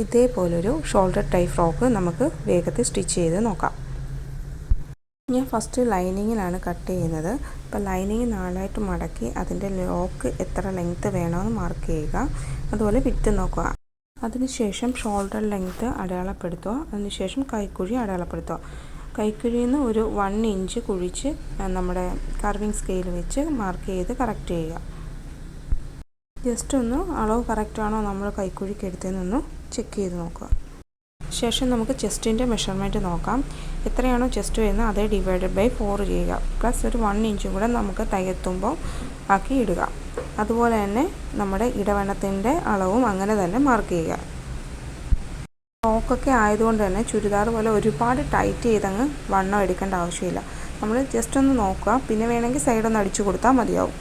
ഇതേപോലൊരു shoulder tie frock നമുക്ക് വേഗത്തിൽ stitch ചെയ്ത് നോക്കാം. ഞാൻ ഫസ്റ്റ് ലൈനിങ്ങിലാണ് കട്ട് ചെയ്യുന്നത്. അപ്പോൾ ലൈനിങ് 4ആയിട്ട് മടക്കി അതിൻ്റെ ലോക്ക് എത്ര ലെങ്ത്ത് വേണമെന്ന് മാർക്ക് ചെയ്യുക. അതുപോലെ വിട്ട് നോക്കുക. അതിനുശേഷം ഷോൾഡർ ലെങ്ത്ത് അടയാളപ്പെടുത്തുക. അതിനുശേഷം കൈക്കുഴി അടയാളപ്പെടുത്തുക. കൈക്കുഴിയിൽ നിന്ന് ഒരു 1 ഇഞ്ച് കുഴിച്ച് നമ്മുടെ കർവിങ് സ്കെയിൽ വെച്ച് മാർക്ക് ചെയ്ത് കറക്റ്റ് ചെയ്യുക. ജസ്റ്റ് ഒന്ന് അളവ് കറക്റ്റാണോ നമ്മൾ കൈക്കുഴിക്ക് എടുത്തതെന്നൊന്ന് ചെക്ക് ചെയ്ത് നോക്കുക. ശേഷം നമുക്ക് ചെസ്റ്റിൻ്റെ മെഷർമെൻറ്റ് നോക്കാം. എത്രയാണോ ചെസ്റ്റ് വരുന്നത് അതേ /4 ചെയ്യുക. പ്ലസ് ഒരു 1 ഇഞ്ചും കൂടെ നമുക്ക് തയ്യെത്തുമ്പോൾ ആക്കി ഇടുക. അതുപോലെ തന്നെ നമ്മുടെ ഇടവണ്ണത്തിൻ്റെ അളവും അങ്ങനെ തന്നെ മാർക്ക് ചെയ്യുക. ഫ്രോക്കൊക്കെ ആയതുകൊണ്ട് തന്നെ ചുരിദാർ പോലെ ഒരുപാട് ടൈറ്റ് ചെയ്തങ്ങ് വണ്ണം എടുക്കേണ്ട ആവശ്യമില്ല. നമ്മൾ ജസ്റ്റ് ഒന്ന് നോക്കുക. പിന്നെ വേണമെങ്കിൽ സൈഡൊന്ന് അടിച്ചു കൊടുത്താൽ മതിയാവും.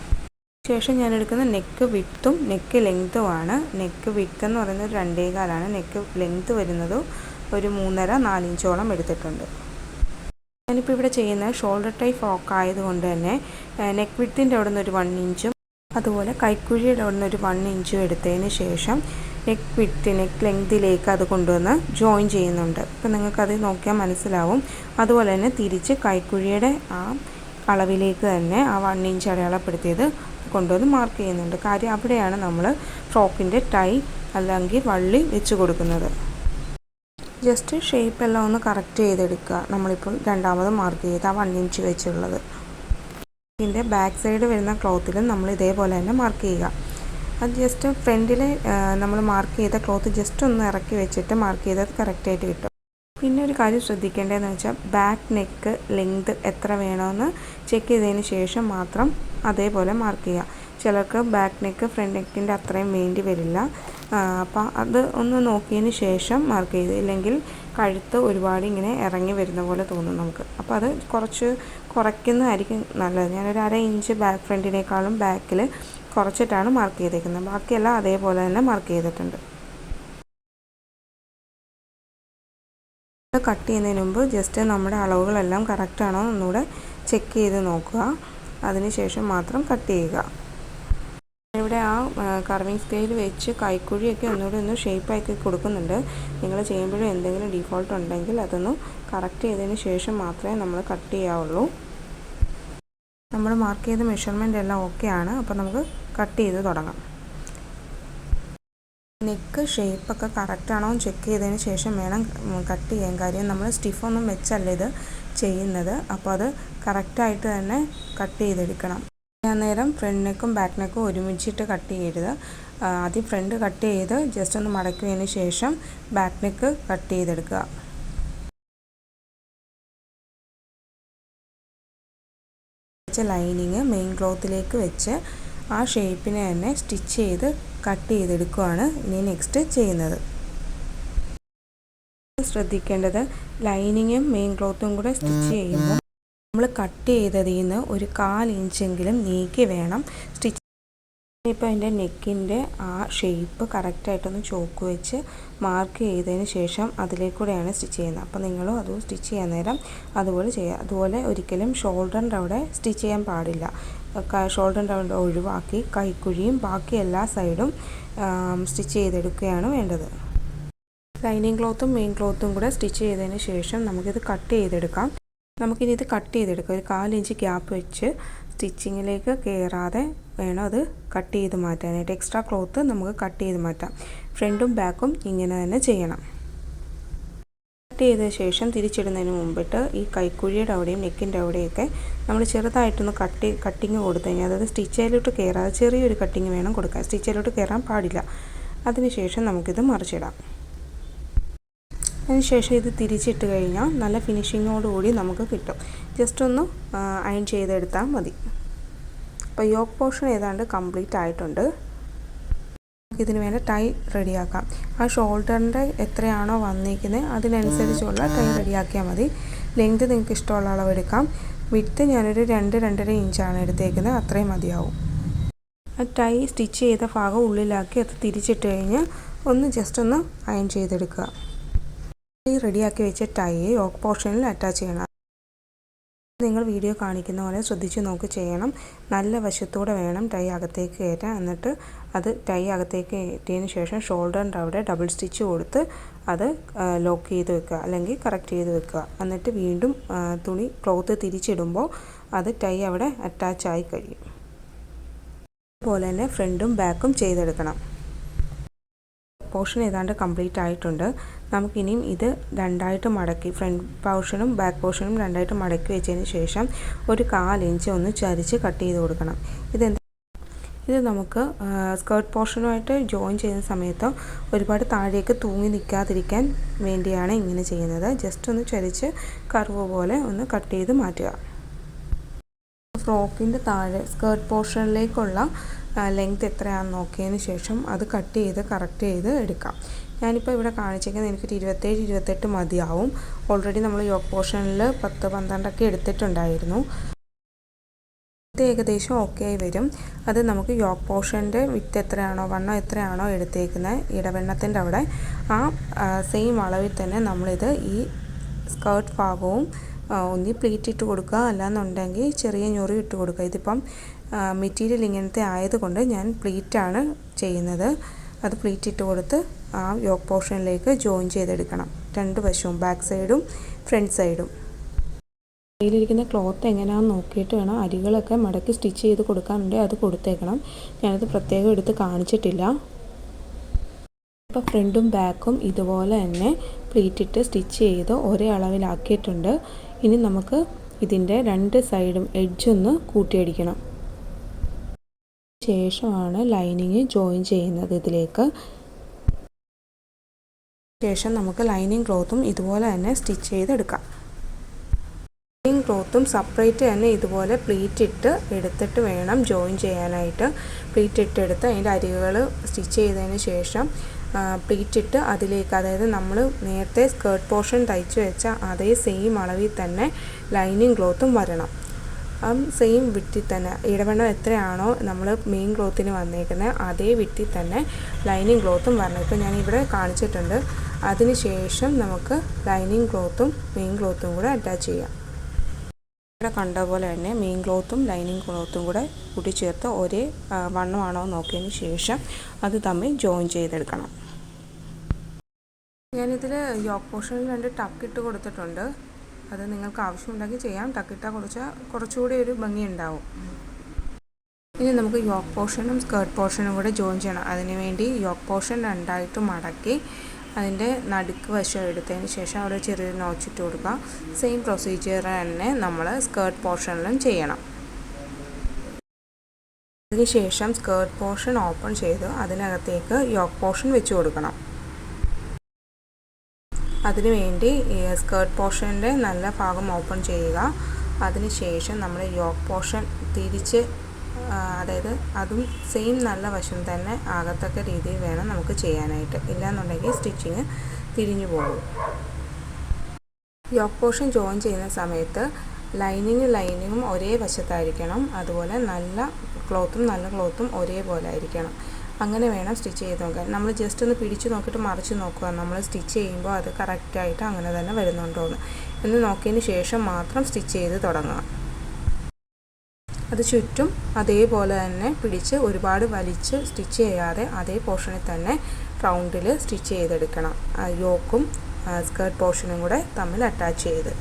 ശേഷം ഞാൻ എടുക്കുന്ന നെക്ക് വിഡ്ത്തും നെക്ക് ലെങ്ത്തുമാണ്. നെക്ക് വിഡ്ത്ത് എന്ന് പറയുന്നത് 2.25 നെക്ക് ലെങ്ത്ത് വരുന്നത് ഒരു 3.5-4 ഇഞ്ചോളം എടുത്തിട്ടുണ്ട്. ഞാനിപ്പോൾ ഇവിടെ ചെയ്യുന്നത് ഷോൾഡർ ടൈ ഫ്രോക്ക് ആയതുകൊണ്ട് തന്നെ നെക്ക് വിഡ്ത്തിൻ്റെ അവിടെ നിന്ന് ഒരു 1 ഇഞ്ചും അതുപോലെ കൈക്കുഴിയുടെ അവിടെ നിന്ന് ഒരു 1 ഇഞ്ചും എടുത്തതിന് ശേഷം നെക്ക് ലെങ്തിലേക്ക് അത് കൊണ്ടുവന്ന് ജോയിൻ ചെയ്യുന്നുണ്ട്. ഇപ്പം നിങ്ങൾക്കത് നോക്കിയാൽ മനസ്സിലാവും. അതുപോലെ തന്നെ തിരിച്ച് കൈക്കുഴിയുടെ ആ അളവിലേക്ക് തന്നെ ആ 1 ഇഞ്ച് അടയാളപ്പെടുത്തിയത് കൊണ്ടുവന്ന് മാർക്ക് ചെയ്യുന്നുണ്ട്. കാര്യം അവിടെയാണ് നമ്മൾ ഫ്രോക്കിൻ്റെ ടൈ അല്ലെങ്കിൽ വള്ളി വെച്ച് കൊടുക്കുന്നത്. ജസ്റ്റ് ഷേപ്പെല്ലാം ഒന്ന് കറക്റ്റ് ചെയ്തെടുക്കുക. നമ്മളിപ്പോൾ രണ്ടാമത് മാർക്ക് ചെയ്ത് ആ 1 ഇഞ്ച് വെച്ചുള്ളത്. ഇതിൻ്റെ ബാക്ക് സൈഡ് വരുന്ന ക്ലോത്തിലും നമ്മൾ ഇതേപോലെ തന്നെ മാർക്ക് ചെയ്യുക. അത് ജസ്റ്റ് ഫ്രണ്ടിൽ നമ്മൾ മാർക്ക് ചെയ്ത ക്ലോത്ത് ജസ്റ്റ് ഒന്ന് ഇറക്കി വെച്ചിട്ട് മാർക്ക് ചെയ്തത് കറക്റ്റായിട്ട് കിട്ടും. പിന്നെ ഒരു കാര്യം ശ്രദ്ധിക്കേണ്ടതെന്ന് വെച്ചാൽ ബാക്ക് നെക്ക് ലെങ്ത് എത്ര വേണമെന്ന് ചെക്ക് ചെയ്തതിന് ശേഷം മാത്രം അതേപോലെ മാർക്ക് ചെയ്യുക. ചിലർക്ക് ബാക്ക് നെക്ക് ഫ്രണ്ട് നെക്കിൻ്റെ അത്രയും വേണ്ടി വരില്ല. അപ്പോൾ അത് ഒന്ന് നോക്കിയതിന് ശേഷം മാർക്ക് ചെയ്ത്, ഇല്ലെങ്കിൽ കഴുത്ത് ഒരുപാട് ഇങ്ങനെ ഇറങ്ങി വരുന്ന പോലെ തോന്നും നമുക്ക്. അപ്പോൾ അത് കുറച്ച് കുറയ്ക്കുന്നതായിരിക്കും നല്ലത്. ഞാനൊരു 1/2 ഇഞ്ച് ബാക്ക് ഫ്രണ്ടിനേക്കാളും ബാക്കിൽ കുറച്ചിട്ടാണ് മാർക്ക് ചെയ്തേക്കുന്നത്. ബാക്കിയെല്ലാം അതേപോലെ തന്നെ മാർക്ക് ചെയ്തിട്ടുണ്ട്. കട്ട് ചെയ്യുന്നതിന് മുമ്പ് ജസ്റ്റ് നമ്മുടെ അളവുകളെല്ലാം കറക്റ്റാണോ എന്നൂടെ ചെക്ക് ചെയ്ത് നോക്കുക. അതിനുശേഷം മാത്രം കട്ട് ചെയ്യുക. ഇവിടെ ആ കർവിങ് സ്കെയിൽ വെച്ച് കൈക്കുഴിയൊക്കെ ഒന്നുകൂടി ഒന്ന് ഷേപ്പാക്കി കൊടുക്കുന്നുണ്ട്. നിങ്ങൾ ചെയ്യുമ്പോഴും എന്തെങ്കിലും ഡിഫോൾട്ട് ഉണ്ടെങ്കിൽ അതൊന്ന് കറക്റ്റ് ചെയ്തതിന് ശേഷം മാത്രമേ നമ്മൾ കട്ട് ചെയ്യാവുള്ളൂ. നമ്മൾ മാർക്ക് ചെയ്ത മെഷർമെൻ്റ് എല്ലാം ഓക്കെ ആണ്. അപ്പോൾ നമുക്ക് കട്ട് ചെയ്ത് തുടങ്ങാം. നെക്ക് ഷേപ്പൊക്കെ കറക്റ്റാണോ എന്ന് ചെക്ക് ചെയ്തതിന് ശേഷം വേണം കട്ട് ചെയ്യാൻ. കാര്യം നമ്മൾ സ്റ്റിഫൊന്നും വെച്ചല്ല ഇത് ചെയ്യുന്നത്. അപ്പോൾ അത് കറക്റ്റായിട്ട് തന്നെ കട്ട് ചെയ്തെടുക്കണം. നേരം ഫ്രണ്ട് നെക്കും ബാക്ക് നെക്കും ഒരുമിച്ചിട്ട് കട്ട് ചെയ്യരുത്. ആദ്യം ഫ്രണ്ട് കട്ട് ചെയ്ത് ജസ്റ്റ് ഒന്ന് മടക്കിയതിന് ശേഷം ബാക്ക് നെക്ക് കട്ട് ചെയ്തെടുക്കുക. ലൈനിങ് മെയിൻ ക്ലോത്തിലേക്ക് വെച്ച് ആ ഷേപ്പിനെ തന്നെ സ്റ്റിച്ച് ചെയ്ത് കട്ട് ചെയ്തെടുക്കുകയാണ് ഇനി നെക്സ്റ്റ് ചെയ്യുന്നത്. ശ്രദ്ധിക്കേണ്ടത് ലൈനിങ്ങും മെയിൻ ക്ലോത്തും കൂടെ സ്റ്റിച്ച് ചെയ്യുമ്പോൾ നമ്മൾ കട്ട് ചെയ്തതിൽ നിന്ന് ഒരു 1/4 ഇഞ്ചെങ്കിലും നീക്കി വേണം സ്റ്റിച്ച്. ഇപ്പോൾ എൻ്റെ നെക്കിൻ്റെ ആ ഷേപ്പ് കറക്റ്റായിട്ടൊന്ന് ചോക്ക് വെച്ച് മാർക്ക് ചെയ്തതിന് ശേഷം അതിലേക്കൂടെയാണ് സ്റ്റിച്ച് ചെയ്യുന്നത്. അപ്പോൾ നിങ്ങളും അത് സ്റ്റിച്ച് ചെയ്യാൻ നേരം അതുപോലെ ചെയ്യുക. അതുപോലെ ഒരിക്കലും ഷോൾഡറിൻ്റെ അവിടെ സ്റ്റിച്ച് ചെയ്യാൻ പാടില്ല. ഷോൾഡറിൻ്റെ അവിടെ ഒഴിവാക്കി കൈക്കുഴിയും ബാക്കി എല്ലാ സൈഡും സ്റ്റിച്ച് ചെയ്തെടുക്കുകയാണ് വേണ്ടത്. ലൈനിങ് ക്ലോത്തും മെയിൻ ക്ലോത്തും കൂടെ സ്റ്റിച്ച് ചെയ്തതിന് ശേഷം നമുക്കിത് കട്ട് ചെയ്തെടുക്കാം. നമുക്കിനി ഇത് കട്ട് ചെയ്തെടുക്കാം. ഒരു 1/4 ഇഞ്ച് ഗ്യാപ്പ് വെച്ച് സ്റ്റിച്ചിങ്ങിലേക്ക് കയറാതെ വേണം അത് കട്ട് ചെയ്ത് മാറ്റാനായിട്ട്. എക്സ്ട്രാ ക്ലോത്ത് നമുക്ക് കട്ട് ചെയ്ത് മാറ്റാം. ഫ്രണ്ടും ബാക്കും ഇങ്ങനെ തന്നെ ചെയ്യണം. കട്ട് ചെയ്ത ശേഷം തിരിച്ചിടുന്നതിന് മുമ്പിട്ട് ഈ കൈക്കുഴിയുടെ അവിടെയും നെക്കിൻ്റെ അവിടെയൊക്കെ നമ്മൾ ചെറുതായിട്ടൊന്ന് കട്ടിങ് കൊടുത്തു കഴിഞ്ഞാൽ, അതായത് സ്റ്റിച്ചിലോട്ട് കയറാതെ ചെറിയൊരു കട്ടിങ് വേണം കൊടുക്കാൻ. സ്റ്റിച്ചിലോട്ട് കയറാൻ പാടില്ല. അതിനുശേഷം നമുക്കിത് മറിച്ചിടാം. അതിനുശേഷം ഇത് തിരിച്ചിട്ട് കഴിഞ്ഞാൽ നല്ല ഫിനിഷിങ്ങോടുകൂടി നമുക്ക് കിട്ടും. ജസ്റ്റ് ഒന്ന് അയൺ ചെയ്തെടുത്താൽ മതി. അപ്പോൾ യോക്ക് പോർഷൻ ഏതാണ്ട് കംപ്ലീറ്റ് ആയിട്ടുണ്ട്. ഇതിന് വേണ്ട ടൈ റെഡിയാക്കാം. ആ ഷോൾഡറിൻ്റെ എത്രയാണോ വന്നിരിക്കുന്നത് അതിനനുസരിച്ചുള്ള ടൈ റെഡിയാക്കിയാൽ മതി. ലെങ്ത് നിങ്ങൾക്ക് ഇഷ്ടമുള്ള അളവെടുക്കാം. വിഡ്ത്ത് ഞാനൊരു 2-2.5 ഇഞ്ചാണ് എടുത്തേക്കുന്നത്. അത്രയും മതിയാവും. ആ ടൈ സ്റ്റിച്ച് ചെയ്ത ഭാഗം ഉള്ളിലാക്കി അത് തിരിച്ചിട്ട് കഴിഞ്ഞ് ജസ്റ്റ് ഒന്ന് അയൺ ചെയ്തെടുക്കുക. റെഡിയാക്കി വെച്ച ടൈ യോക്ക് പോർഷനിൽ അറ്റാച്ച് ചെയ്യണം. നിങ്ങൾ വീഡിയോ കാണിക്കുന്ന പോലെ ശ്രദ്ധിച്ച് നോക്കി ചെയ്യണം. നല്ല വശത്തോടെ വേണം ടൈ അകത്തേക്ക് കയറ്റാൻ. എന്നിട്ട് അത് ടൈ അകത്തേക്ക് കയറ്റിയതിന് ശേഷം ഷോൾഡറിൻ്റെ അവിടെ ഡബിൾ സ്റ്റിച്ച് കൊടുത്ത് അത് ലോക്ക് ചെയ്ത് വെക്കുക, അല്ലെങ്കിൽ കറക്റ്റ് ചെയ്ത് വെക്കുക. എന്നിട്ട് വീണ്ടും ക്ലോത്ത് തിരിച്ചിടുമ്പോൾ അത് ടൈ അവിടെ അറ്റാച്ചായി കഴിയും. അതുപോലെ തന്നെ ഫ്രണ്ടും ബാക്കും ചെയ്തെടുക്കണം. പോർഷൻ ഏതാണ്ട് കംപ്ലീറ്റ് ആയിട്ടുണ്ട്. നമുക്കിനിയും ഇത് രണ്ടായിട്ട് മടക്കി, ഫ്രണ്ട് പോർഷനും ബാക്ക് പോർഷനും രണ്ടായിട്ട് മടക്കി വെച്ചതിന് ശേഷം ഒരു 1/4 ഇഞ്ച് ഒന്ന് ചരിച്ച് കട്ട് ചെയ്ത് കൊടുക്കണം. ഇത് നമുക്ക് സ്കേർട്ട് പോർഷനുമായിട്ട് ജോയിൻ ചെയ്യുന്ന സമയത്ത് ഒരുപാട് താഴേക്ക് തൂങ്ങി നിൽക്കാതിരിക്കാൻ വേണ്ടിയാണ് ഇങ്ങനെ ചെയ്യുന്നത്. ജസ്റ്റ് ഒന്ന് ചരിച്ച് കർവ് പോലെ ഒന്ന് കട്ട് ചെയ്ത് മാറ്റുക. ഫ്രോക്കിൻ്റെ താഴെ സ്കേർട്ട് പോർഷനിലേക്കുള്ള ലെങ്ത് എത്രയാണെന്ന് നോക്കിയതിന് ശേഷം അത് കറക്റ്റ് ചെയ്ത് എടുക്കാം. ഞാനിപ്പോൾ ഇവിടെ കാണിച്ചിരിക്കുന്നത് എനിക്കൊരു 27-28 മതിയാവും. ഓൾറെഡി നമ്മൾ യോക്ക് പോർഷനിൽ 10-12 എടുത്തിട്ടുണ്ടായിരുന്നു. ഇത് ഏകദേശം ഓക്കെ ആയി വരും. അത് നമുക്ക് യോക്ക് പോർഷൻ്റെ വിത്ത് എത്രയാണോ വണ്ണം എത്രയാണോ എടുത്തേക്കുന്നത് ഇടവെണ്ണത്തിൻ്റെ അവിടെ ആ സെയിം അളവിൽ തന്നെ നമ്മളിത് ഈ സ്കേർട്ട് ഭാഗവും ഒന്നി പ്ലീറ്റ് ഇട്ട് കൊടുക്കുക, അല്ലാന്നുണ്ടെങ്കിൽ ചെറിയ ഞൊറി ഇട്ട് കൊടുക്കുക. ഇതിപ്പം മെറ്റീരിയൽ ഇങ്ങനത്തെ ആയതുകൊണ്ട് ഞാൻ പ്ലീറ്റാണ് ചെയ്യുന്നത്. അത് പ്ലീറ്റ് ഇട്ട് കൊടുത്ത് ആ യോക്ക് പോർഷനിലേക്ക് ജോയിൻ ചെയ്തെടുക്കണം. രണ്ട് വശവും, ബാക്ക് സൈഡും ഫ്രണ്ട് സൈഡും. കയ്യിലിരിക്കുന്ന ക്ലോത്ത് എങ്ങനെയാണെന്ന് നോക്കിയിട്ട് വേണം. അരികളൊക്കെ മടക്കി സ്റ്റിച്ച് ചെയ്ത് കൊടുക്കാനുണ്ട്, അത് കൊടുത്തേക്കണം. ഞാനത് പ്രത്യേകം എടുത്ത് കാണിച്ചിട്ടില്ല. ഇപ്പോൾ ഫ്രണ്ടും ബാക്കും ഇതുപോലെ തന്നെ പ്ലീറ്റിട്ട് സ്റ്റിച്ച് ചെയ്ത് ഒരേ അളവിലാക്കിയിട്ടുണ്ട്. ഇനി നമുക്ക് ഇതിൻ്റെ രണ്ട് സൈഡും എഡ്ജൊന്ന് കൂട്ടിയടിക്കണം. ശേഷമാണ് ലൈനിങ് ജോയിൻ ചെയ്യുന്നത് ഇതിലേക്ക്. ശേഷം നമുക്ക് ലൈനിങ് ക്ലോത്തും ഇതുപോലെ തന്നെ സ്റ്റിച്ച് ചെയ്തെടുക്കാം. ലൈനിങ് ക്ലോത്തും സെപ്പറേറ്റ് തന്നെ ഇതുപോലെ പ്ലീറ്റ് ഇട്ട് എടുത്തിട്ട് വേണം ജോയിൻ ചെയ്യാനായിട്ട്. പ്ലീറ്റ് ഇട്ടെടുത്ത് അതിൻ്റെ അരികുകൾ സ്റ്റിച്ച് ചെയ്തതിന് ശേഷം പ്ലീറ്റ് ഇട്ട് അതിലേക്ക്, അതായത് നമ്മൾ നേരത്തെ സ്കേർട്ട് പോർഷൻ തയ്ച്ച് വെച്ച അതേ സെയിം അളവിൽ തന്നെ ലൈനിങ് ക്ലോത്തും വരണം. സെയിം വിട്ടിൽ തന്നെ ഇടവെണ്ണം എത്രയാണോ നമ്മൾ മെയിൻ ക്ലോത്തിന് വന്നേക്കുന്നത് അതേ വിട്ടിൽ തന്നെ ലൈനിങ് ക്ലോത്തും വരണം. ഇപ്പോൾ ഞാനിവിടെ കാണിച്ചിട്ടുണ്ട്. അതിന് ശേഷം നമുക്ക് ലൈനിങ് ക്ലോത്തും മെയിൻ ക്ലോത്തും കൂടെ അറ്റാച്ച് ചെയ്യാം. ഇവിടെ കണ്ട പോലെ തന്നെ മെയിൻ ക്ലോത്തും ലൈനിങ് ക്ലോത്തും കൂടെ കൂട്ടിച്ചേർത്ത് ഒരേ വണ്ണമാണോ നോക്കിയതിന് ശേഷം അത് തമ്മിൽ ജോയിൻ ചെയ്തെടുക്കണം. ഞാനിതിൽ യോക്ക് പോർഷനിൽ 2 ടക്കിട്ട് കൊടുത്തിട്ടുണ്ട്. അത് നിങ്ങൾക്ക് ആവശ്യമുണ്ടെങ്കിൽ ചെയ്യാം. ടക്കിട്ടാൽ കുറച്ചുകൂടി ഒരു ഭംഗി ഉണ്ടാവും. ഇനി നമുക്ക് യോക്ക് പോർഷനും സ്കേർട്ട് പോർഷനും കൂടെ ജോയിൻ ചെയ്യണം. അതിനുവേണ്ടി യോക്ക് പോർഷൻ രണ്ടായിട്ട് മടക്കി അതിൻ്റെ നടുക്ക് വശം എടുത്തതിന് ശേഷം അവിടെ ചെറിയൊരു നോച്ചിട്ട് കൊടുക്കുക. സെയിം പ്രൊസീജിയർ തന്നെ നമ്മൾ സ്കേർട്ട് പോർഷനിലും ചെയ്യണം. അതിനുശേഷം സ്കേർട്ട് പോർഷൻ ഓപ്പൺ ചെയ്ത് അതിനകത്തേക്ക് യോക്ക് പോർഷൻ വെച്ച് കൊടുക്കണം. അതിനുവേണ്ടി സ്കേർട്ട് പോർഷൻ്റെ നല്ല ഭാഗം ഓപ്പൺ ചെയ്യുക. അതിനുശേഷം നമ്മൾ യോക്ക് പോർഷൻ തിരിച്ച്, അതായത് അതും സെയിം നല്ല വശം തന്നെ ആകത്തക്ക രീതിയിൽ വേണം നമുക്ക് ചെയ്യാനായിട്ട്. ഇല്ലാന്നുണ്ടെങ്കിൽ സ്റ്റിച്ചിങ് തിരിഞ്ഞു പോകും. യോക്ക് പോർഷൻ ജോയിൻ ചെയ്യുന്ന സമയത്ത് ലൈനിങ്ങും ഒരേ വശത്തായിരിക്കണം. അതുപോലെ നല്ല ക്ലോത്തും ഒരേപോലെ ആയിരിക്കണം. അങ്ങനെ വേണം സ്റ്റിച്ച് ചെയ്ത് നോക്കാൻ. നമ്മൾ ജസ്റ്റ് ഒന്ന് പിടിച്ച് നോക്കിയിട്ട് മറിച്ച് നോക്കുക. നമ്മൾ സ്റ്റിച്ച് ചെയ്യുമ്പോൾ അത് കറക്റ്റായിട്ട് അങ്ങനെ തന്നെ വരുന്നുണ്ടോ എന്ന് നോക്കിയതിന് ശേഷം മാത്രം സ്റ്റിച്ച് ചെയ്ത് തുടങ്ങുക. അത് ചുറ്റും അതേപോലെ തന്നെ പിടിച്ച് ഒരുപാട് വലിച്ച് സ്റ്റിച്ച് ചെയ്യാതെ അതേ പോർഷനിൽ തന്നെ റൗണ്ടിൽ സ്റ്റിച്ച് ചെയ്തെടുക്കണം. യോക്കും സ്കേർട്ട് പോർഷനും കൂടെ തമ്മിൽ അറ്റാച്ച് ചെയ്ത്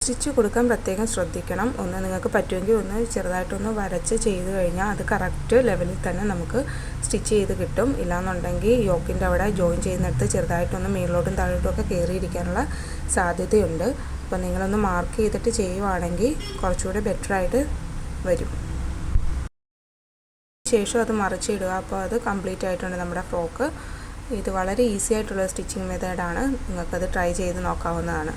സ്റ്റിച്ച് കൊടുക്കാൻ പ്രത്യേകം ശ്രദ്ധിക്കണം. ഒന്ന് നിങ്ങൾക്ക് പറ്റുമെങ്കിൽ ഒന്ന് ചെറുതായിട്ടൊന്ന് വരച്ച് ചെയ്ത് കഴിഞ്ഞാൽ അത് കറക്റ്റ് ലെവലിൽ തന്നെ നമുക്ക് സ്റ്റിച്ച് ചെയ്ത് കിട്ടും. ഇല്ലാന്നുണ്ടെങ്കിൽ യോക്കിൻ്റെ അവിടെ ജോയിൻ ചെയ്യുന്നിടത്ത് ചെറുതായിട്ടൊന്ന് മേലോട്ടും താഴോട്ടും ഒക്കെ കയറിയിരിക്കാനുള്ള സാധ്യതയുണ്ട്. അപ്പോൾ നിങ്ങളൊന്ന് മാർക്ക് ചെയ്തിട്ട് ചെയ്യുവാണെങ്കിൽ കുറച്ചുകൂടി ബെറ്ററായിട്ട് വരും. ശേഷം അത് മറിച്ചിടുക. അപ്പോൾ അത് കംപ്ലീറ്റ് ആയിട്ടുണ്ട് നമ്മുടെ ഫ്രോക്ക്. ഇത് വളരെ ഈസി ആയിട്ടുള്ള സ്റ്റിച്ചിങ് മെത്തേഡാണ്. നിങ്ങൾക്കത് ട്രൈ ചെയ്ത് നോക്കാവുന്നതാണ്.